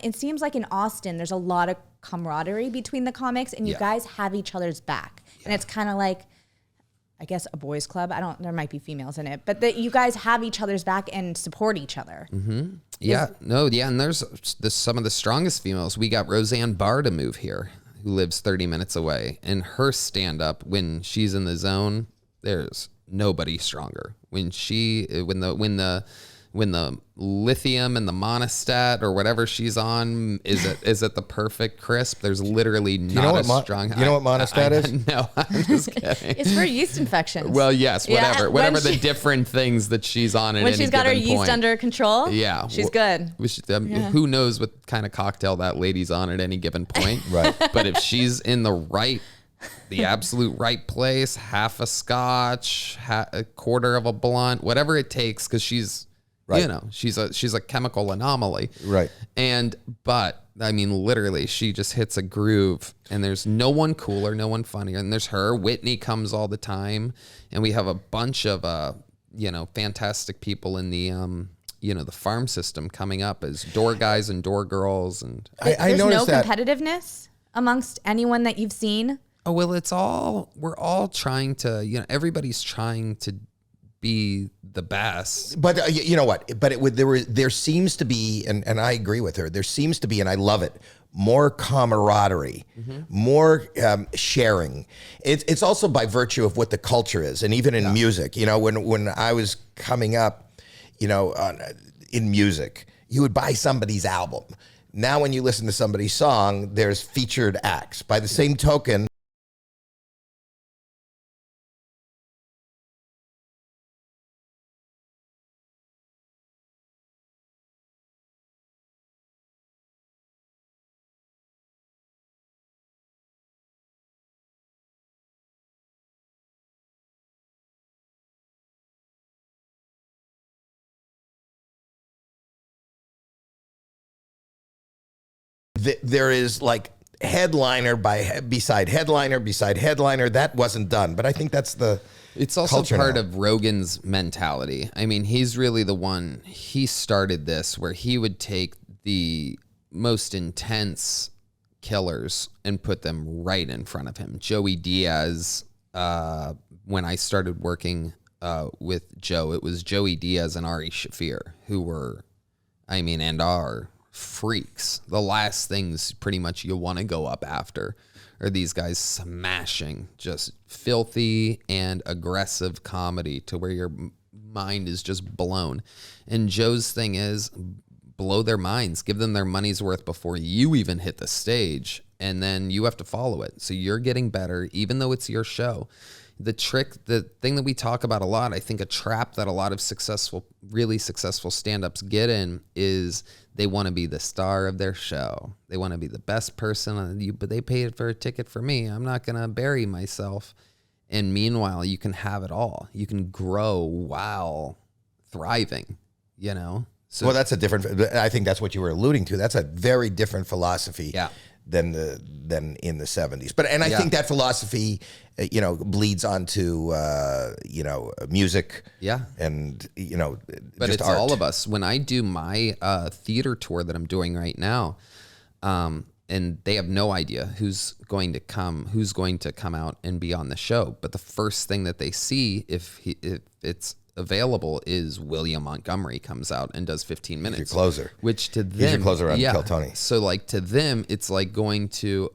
it seems like in Austin, there's a lot of camaraderie between the comics, and you guys have each other's back. And it's kind of like, I guess, a boys club. There might be females in it, but that you guys have each other's back and support each other. Mm-hmm. And there's some of the strongest females. We got Roseanne Barr to move here, who lives 30 minutes away, and her stand-up, when she's in the zone, there's nobody stronger. When the lithium and the monostat or whatever she's on is at the perfect crisp, there's literally not a strong. You know what monostat is? No, I'm just kidding. It's for yeast infections. Well, yes, whatever the different things that she's on at any given point. When she's got her yeast under control, she's good. Who knows what kind of cocktail that lady's on at any given point? Right. But if she's in the absolute right place, half a scotch, a quarter of a blunt, whatever it takes, because she's. Right. She's a chemical anomaly. Right. But I mean, literally, she just hits a groove, and there's no one cooler, no one funnier. And there's her. Whitney comes all the time, and we have a bunch of fantastic people in the the farm system coming up as door guys and door girls. And there's no competitiveness amongst anyone that you've seen. Oh well, we're all trying to. Everybody's trying to be the best. But you know what? But there seems to be, and I agree with her, there seems to be, and I love it, more camaraderie, more sharing. It's also by virtue of what the culture is. And even in music, when I was coming up, in music, you would buy somebody's album. Now when you listen to somebody's song, there's featured acts. By the same token, there is like headliner beside headliner beside headliner. That wasn't done, but I think that's it's also part of Rogan's mentality. I mean, he's really the one. He started this where he would take the most intense killers and put them right in front of him. Joey Diaz. When I started working with Joe, it was Joey Diaz and Ari Shaffir who were, and are freaks. The last things pretty much you want to go up after are these guys smashing just filthy and aggressive comedy to where your mind is just blown. And Joe's thing is blow their minds, give them their money's worth before you even hit the stage, and then you have to follow it. So you're getting better, even though it's your show. The thing that we talk about a lot, I think a trap that a lot of really successful stand-ups get in is they want to be the star of their show. They want to be the best person, but they paid for a ticket for me. I'm not going to bury myself. And meanwhile, you can have it all. You can grow while thriving, So, well, that's I think that's what you were alluding to. That's a very different philosophy. Yeah. Than in the 70s. But I think that philosophy, bleeds onto music. Yeah. And but just it's art. all of us. When I do my theater tour that I'm doing right now, and they have no idea who's going to come out and be on the show. But the first thing that they see, if it's available, is William Montgomery comes out and does 15 minutes. He's your closer. Which to them... He's your closer on Kill Tony. So to them, it's like going to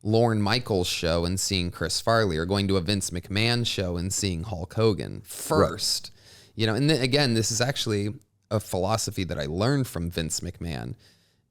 Lorne Michaels show and seeing Chris Farley, or going to a Vince McMahon show and seeing Hulk Hogan first. Right. And then, again, this is actually a philosophy that I learned from Vince McMahon,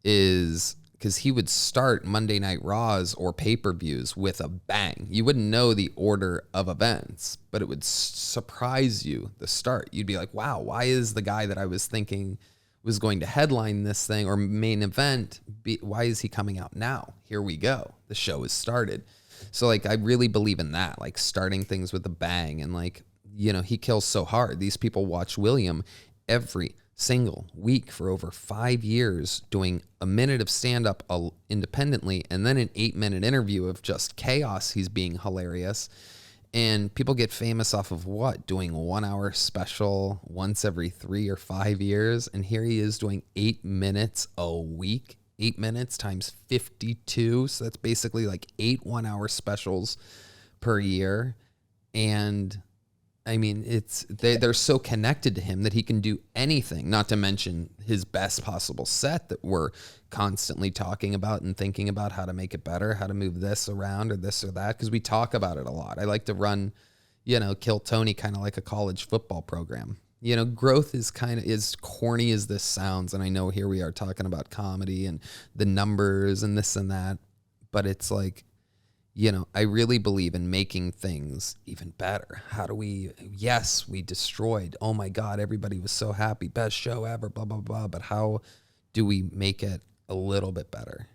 is because he would start Monday Night Raws or pay-per-views with a bang. You wouldn't know the order of events, but it would surprise you, the start. You'd be like, wow, why is the guy that I was thinking was going to headline this thing or main event, why is he coming out now? Here we go. The show has started. So I really believe in that, starting things with a bang. And he kills so hard. These people watch William every single week for over 5 years, doing a minute of stand-up independently and then an 8-minute interview of just chaos. He's being hilarious. And people get famous off of what? Doing 1 hour special once every 3 or 5 years. And here he is doing 8 minutes a week. 8 minutes times 52. So that's basically like 8 1-hour specials per year. And I mean, they're so connected to him that he can do anything, not to mention his best possible set that we're constantly talking about and thinking about how to make it better, how to move this around or this or that, because we talk about it a lot. I like to run, Kill Tony kind of like a college football program. Growth is as corny as this sounds, and I know here we are talking about comedy and the numbers and this and that, but it's like, I really believe in making things even better. How do we destroyed. Oh my God, everybody was so happy. Best show ever, blah, blah, blah. But how do we make it a little bit better?